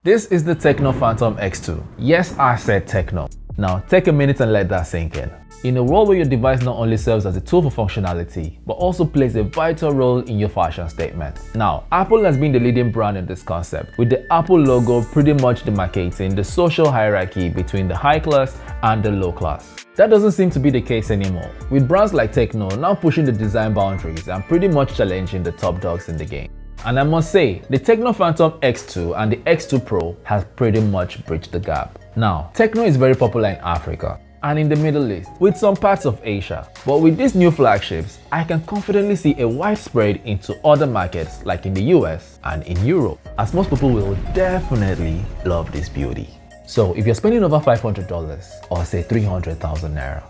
This is the Tecno Phantom X2. Yes, I said Tecno. Now take a minute and let that sink in. In a world where your device not only serves as a tool for functionality, but also plays a vital role in your fashion statement. Now, Apple has been the leading brand in this concept, with the Apple logo pretty much demarcating the social hierarchy between the high class and the low class. That doesn't seem to be the case anymore, with brands like Tecno now pushing the design boundaries and pretty much challenging the top dogs in the game. And I must say, the Tecno Phantom X2 and the X2 Pro has pretty much bridged the gap. Now, Tecno is very popular in Africa and in the Middle East, with some parts of Asia. But with these new flagships, I can confidently see a widespread into other markets like in the US and in Europe, as most people will definitely love this beauty. So if you're spending over $500 or say 300,000 naira,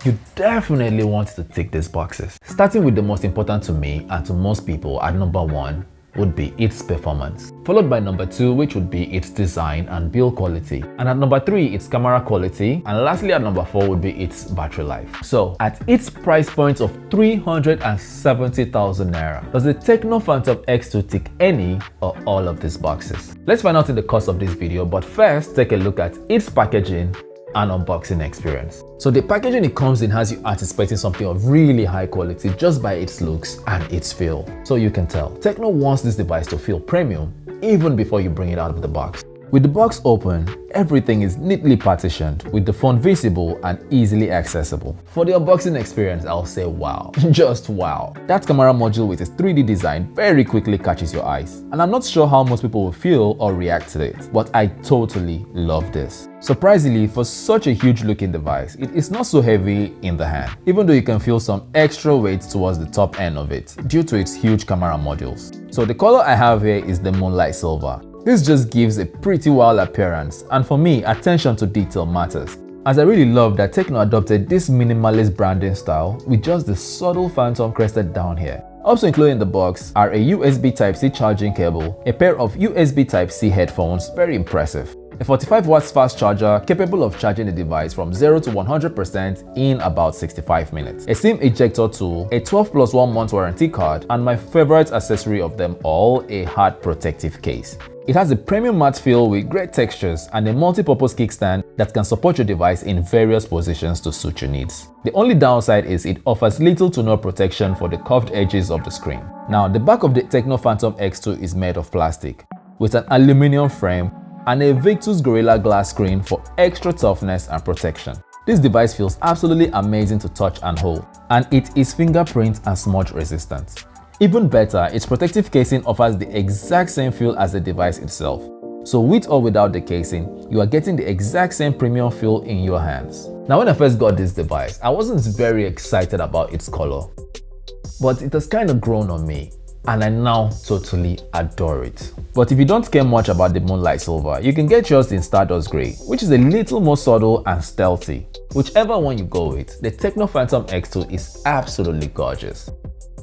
you definitely want to tick these boxes. Starting with the most important to me and to most people at number 1 would be its performance, followed by number 2, which would be its design and build quality, and at number 3 its camera quality, and lastly at number 4 would be its battery life. So at its price point of 370,000 naira, does the Tecno Phantom X2 tick any or all of these boxes? Let's find out in the course of this video, but first take a look at its packaging and unboxing experience. So the packaging it comes in has you anticipating something of really high quality just by its looks and its feel. So you can tell, Tecno wants this device to feel premium even before you bring it out of the box. With the box open, everything is neatly partitioned with the phone visible and easily accessible. For the unboxing experience, I'll say wow, just wow. That camera module with its 3D design very quickly catches your eyes. And I'm not sure how most people will feel or react to it, but I totally love this. Surprisingly, for such a huge looking device, it is not so heavy in the hand, even though you can feel some extra weight towards the top end of it due to its huge camera modules. So the color I have here is the Moonlight Silver. This just gives a pretty wild appearance, and for me, attention to detail matters, as I really love that Tecno adopted this minimalist branding style with just the subtle phantom crested down here. Also included in the box are a USB Type-C charging cable, a pair of USB Type-C headphones, very impressive, a 45 watts fast charger capable of charging the device from 0 to 100% in about 65 minutes, a SIM ejector tool, a 12+1 month warranty card, and my favorite accessory of them all, a hard protective case. It has a premium matte feel with great textures and a multi-purpose kickstand that can support your device in various positions to suit your needs. The only downside is it offers little to no protection for the curved edges of the screen. Now, the back of the Tecno Phantom X2 is made of plastic with an aluminum frame and a Victus Gorilla Glass screen for extra toughness and protection. This device feels absolutely amazing to touch and hold, and it is fingerprint and smudge resistant. Even better, its protective casing offers the exact same feel as the device itself. So with or without the casing, you are getting the exact same premium feel in your hands. Now when I first got this device, I wasn't very excited about its color, but it has kind of grown on me, and I now totally adore it. But if you don't care much about the Moonlight Silver, you can get yours in Stardust Grey, which is a little more subtle and stealthy. Whichever one you go with, the Tecno Phantom X2 is absolutely gorgeous,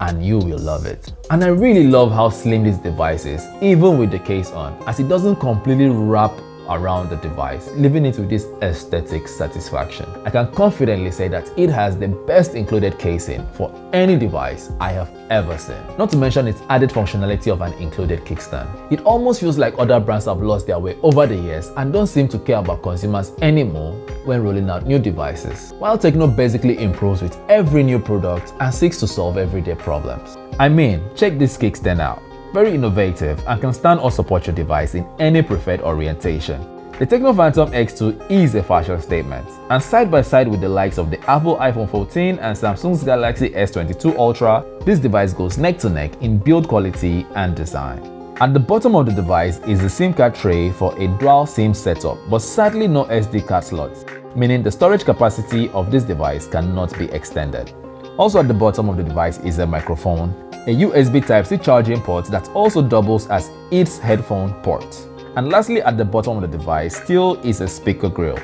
and you will love it. And I really love how slim this device is, even with the case on, as it doesn't completely wrap around the device, leaving it with this aesthetic satisfaction. I can confidently say that it has the best included casing for any device I have ever seen. Not to mention its added functionality of an included kickstand. It almost feels like other brands have lost their way over the years and don't seem to care about consumers anymore when rolling out new devices, while Tecno basically improves with every new product and seeks to solve everyday problems. I mean, check this kickstand out. Very innovative and can stand or support your device in any preferred orientation. The Tecno Phantom X2 is a fashion statement, and side by side with the likes of the Apple iPhone 14 and Samsung's Galaxy S22 Ultra, this device goes neck to neck in build quality and design. At the bottom of the device is a SIM card tray for a dual SIM setup, but sadly no SD card slots, meaning the storage capacity of this device cannot be extended. Also at the bottom of the device is a microphone, a USB Type-C charging port that also doubles as its headphone port. And lastly at the bottom of the device still is a speaker grill.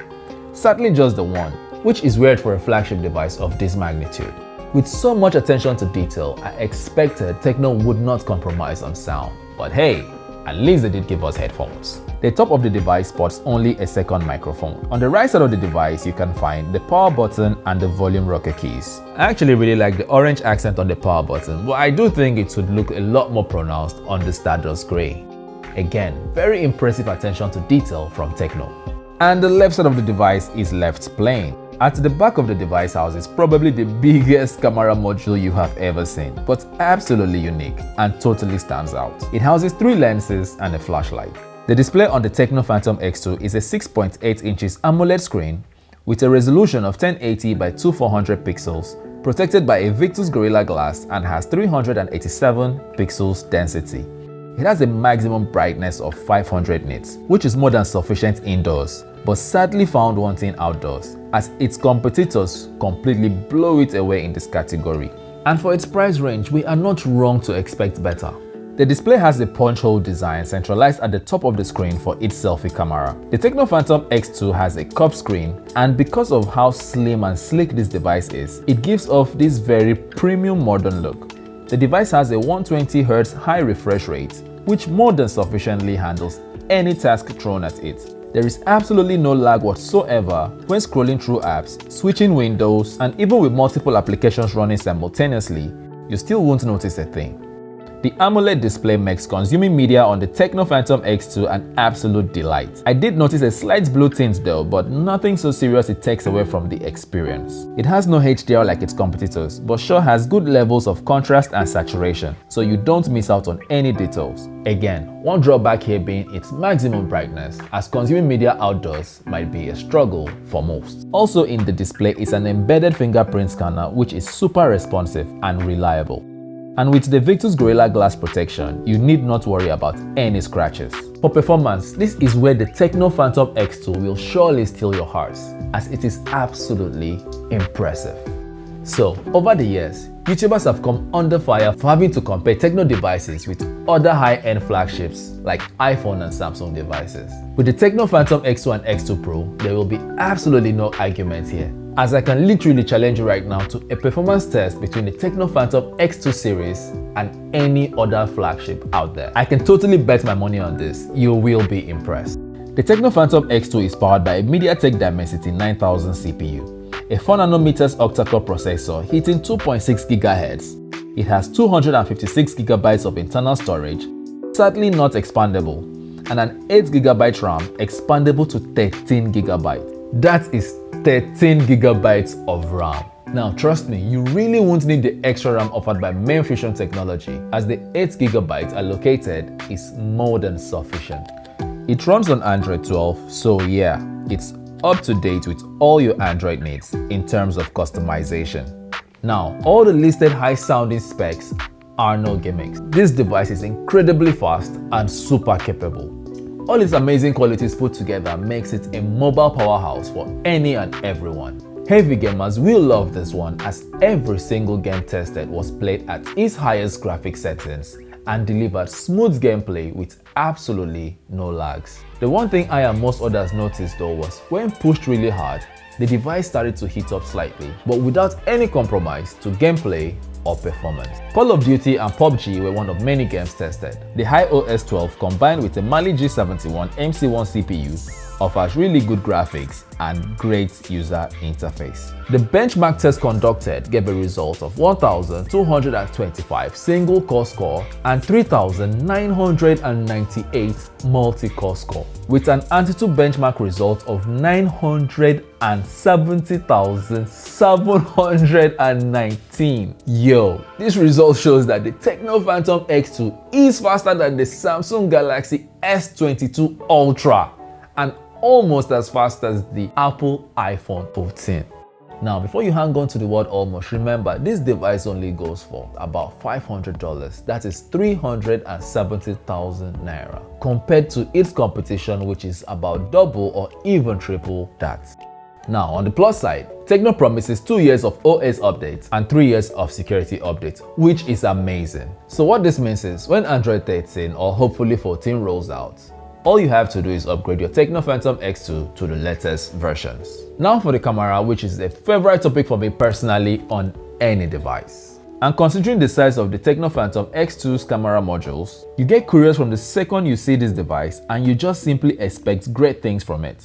Sadly just the one, which is weird for a flagship device of this magnitude. With so much attention to detail, I expected Tecno would not compromise on sound. But hey, at least they did give us headphones. The top of the device sports only a second microphone. On the right side of the device, you can find the power button and the volume rocker keys. I actually really like the orange accent on the power button, but I do think it would look a lot more pronounced on the Stardust Grey. Again, very impressive attention to detail from Tecno. And the left side of the device is left plain. At the back of the device houses probably the biggest camera module you have ever seen, but absolutely unique and totally stands out. It houses 3 lenses and a flashlight. The display on the Tecno Phantom X2 is a 6.8 inches AMOLED screen with a resolution of 1080 by 2400 pixels, protected by a Victus Gorilla Glass, and has 387 pixels density. It has a maximum brightness of 500 nits, which is more than sufficient indoors, but sadly found wanting outdoors, as its competitors completely blow it away in this category. And for its price range, we are not wrong to expect better. The display has a punch hole design centralized at the top of the screen for its selfie camera. The Tecno Phantom X2 has a curved screen, and because of how slim and sleek this device is, it gives off this very premium modern look. The device has a 120Hz high refresh rate, which more than sufficiently handles any task thrown at it. There is absolutely no lag whatsoever when scrolling through apps, switching windows, and even with multiple applications running simultaneously, you still won't notice a thing. The AMOLED display makes consuming media on the Tecno Phantom X2 an absolute delight. I did notice a slight blue tint though, but nothing so serious it takes away from the experience. It has no HDR like its competitors, but sure has good levels of contrast and saturation, so you don't miss out on any details. Again, one drawback here being its maximum brightness, as consuming media outdoors might be a struggle for most. Also in the display is an embedded fingerprint scanner which is super responsive and reliable. And with the Victus Gorilla Glass protection, you need not worry about any scratches. For performance, this is where the Tecno Phantom X2 will surely steal your hearts, as it is absolutely impressive. So, over the years, YouTubers have come under fire for having to compare Tecno devices with other high-end flagships like iPhone and Samsung devices. With the Tecno Phantom X2 and X2 Pro, there will be absolutely no argument here, as I can literally challenge you right now to a performance test between the Tecno Phantom X2 series and any other flagship out there. I can totally bet my money on this. You will be impressed. The Tecno Phantom X2 is powered by a MediaTek Dimensity 9000 CPU, a 4nm octa-core processor hitting 2.6 GHz. It has 256 GB of internal storage, sadly not expandable, and an 8 GB RAM expandable to 13 GB. That is 13 GB of RAM. Now trust me, you really won't need the extra RAM offered by main fusion technology, as the 8 GB allocated is more than sufficient. It runs on Android 12, so yeah, it's up to date with all your Android needs in terms of customization. Now, all the listed high sounding specs are no gimmicks. This device is incredibly fast and super capable. All its amazing qualities put together makes it a mobile powerhouse for any and everyone. Heavy gamers will love this one, as every single game tested was played at its highest graphic settings and delivered smooth gameplay with absolutely no lags. The one thing I and most others noticed though was when pushed really hard, the device started to heat up slightly, but without any compromise to gameplay or performance. Call of Duty and PUBG were one of many games tested. The high OS 12 combined with a Mali G71 MC1 CPU offers really good graphics and great user interface. The benchmark test conducted gave a result of 1,225 single-core score and 3,998 multi-core score, with an AnTuTu benchmark result of 970,719. Yo, this result shows that the Tecno Phantom X2 is faster than the Samsung Galaxy S22 Ultra and almost as fast as the Apple iPhone 14. Now, before you hang on to the word almost, remember this device only goes for about $500. That is 370,000 naira, compared to its competition, which is about double or even triple that. Now, on the plus side, Tecno promises 2 years of OS updates and 3 years of security updates, which is amazing. So what this means is, when Android 13 or hopefully 14 rolls out, all you have to do is upgrade your Tecno Phantom X2 to the latest versions. Now for the camera, which is a favorite topic for me personally on any device. And considering the size of the Tecno Phantom X2's camera modules, you get curious from the second you see this device and you just simply expect great things from it.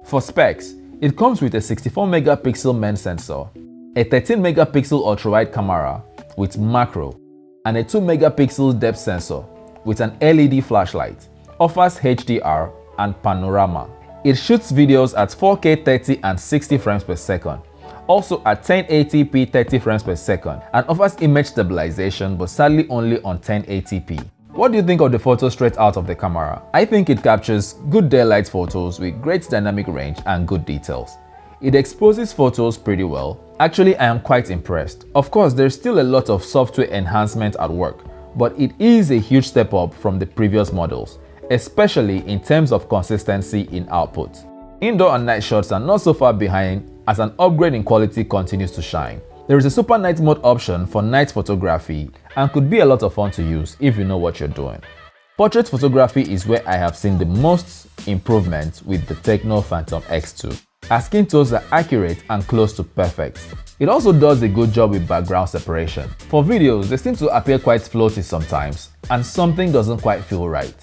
For specs, it comes with a 64 megapixel main sensor, a 13 megapixel ultra-wide camera with macro, and a 2 megapixel depth sensor with an LED flashlight. offers HDR and panorama. It shoots videos at 4K 30 and 60 frames per second, also at 1080p 30 frames per second, and offers image stabilization but sadly only on 1080p. What do you think of the photo straight out of the camera? I think it captures good daylight photos with great dynamic range and good details. It exposes photos pretty well. Actually, I am quite impressed. Of course, there's still a lot of software enhancement at work, but it is a huge step up from the previous models, especially in terms of consistency in output. Indoor and night shots are not so far behind as an upgrade in quality continues to shine. There is a super night mode option for night photography and could be a lot of fun to use if you know what you're doing. Portrait photography is where I have seen the most improvement with the Tecno Phantom X2. Our skin tones are accurate and close to perfect. It also does a good job with background separation. For videos, they seem to appear quite floaty sometimes, and something doesn't quite feel right.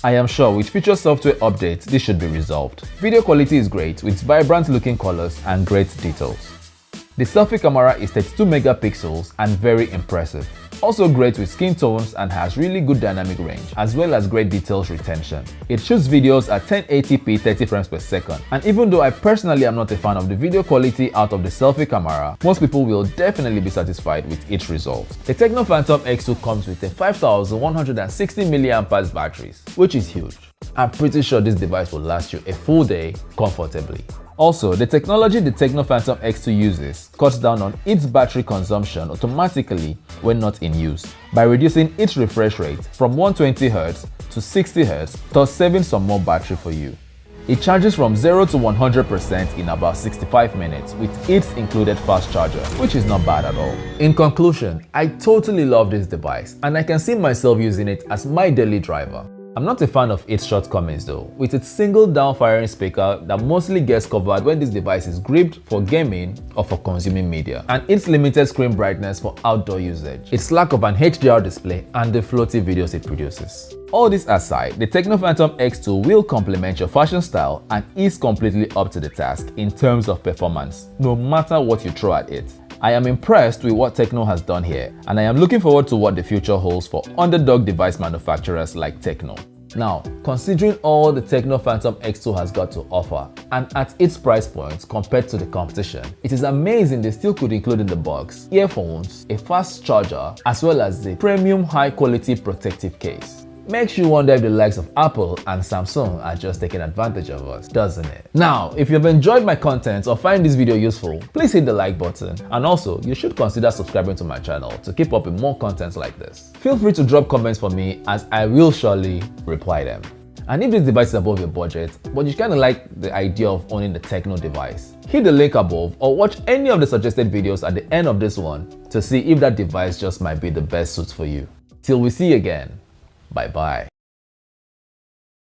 I am sure with future software updates, this should be resolved. Video quality is great with vibrant looking colors and great details. The selfie camera is 32 megapixels and very impressive. Also great with skin tones and has really good dynamic range as well as great details retention. It shoots videos at 1080p 30 frames per second, and even though I personally am not a fan of the video quality out of the selfie camera, most people will definitely be satisfied with its results. The Tecno Phantom X2 comes with a 5160 mAh batteries, which is huge. I'm pretty sure this device will last you a full day comfortably. Also, the technology the Tecno Phantom X2 uses cuts down on its battery consumption automatically when not in use by reducing its refresh rate from 120Hz to 60Hz, thus saving some more battery for you. It charges from 0 to 100% in about 65 minutes with its included fast charger, which is not bad at all. In conclusion, I totally love this device and I can see myself using it as my daily driver. I'm not a fan of its shortcomings though, with its single down-firing speaker that mostly gets covered when this device is gripped for gaming or for consuming media, and its limited screen brightness for outdoor usage, its lack of an HDR display, and the floaty videos it produces. All this aside, the Tecno Phantom X2 will complement your fashion style and is completely up to the task in terms of performance, no matter what you throw at it. I am impressed with what Tecno has done here, and I am looking forward to what the future holds for underdog device manufacturers like Tecno. Now, considering all the Tecno Phantom X2 has got to offer, and at its price point compared to the competition, it is amazing they still could include in the box earphones, a fast charger, as well as the premium high-quality protective case. Makes you wonder if the likes of Apple and Samsung are just taking advantage of us, doesn't it? Now, if you've enjoyed my content or find this video useful, please hit the like button, and also you should consider subscribing to my channel to keep up with more content like this. Feel free to drop comments for me as I will surely reply them. And if this device is above your budget, but you kind of like the idea of owning the Tecno device, hit the link above or watch any of the suggested videos at the end of this one to see if that device just might be the best suit for you. Till we see you again. Bye-bye.